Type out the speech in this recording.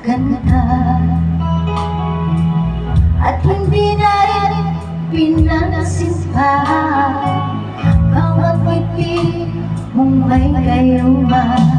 kanta. At hindi na rin pinanasimpa bawat ngiti mong may kayuma.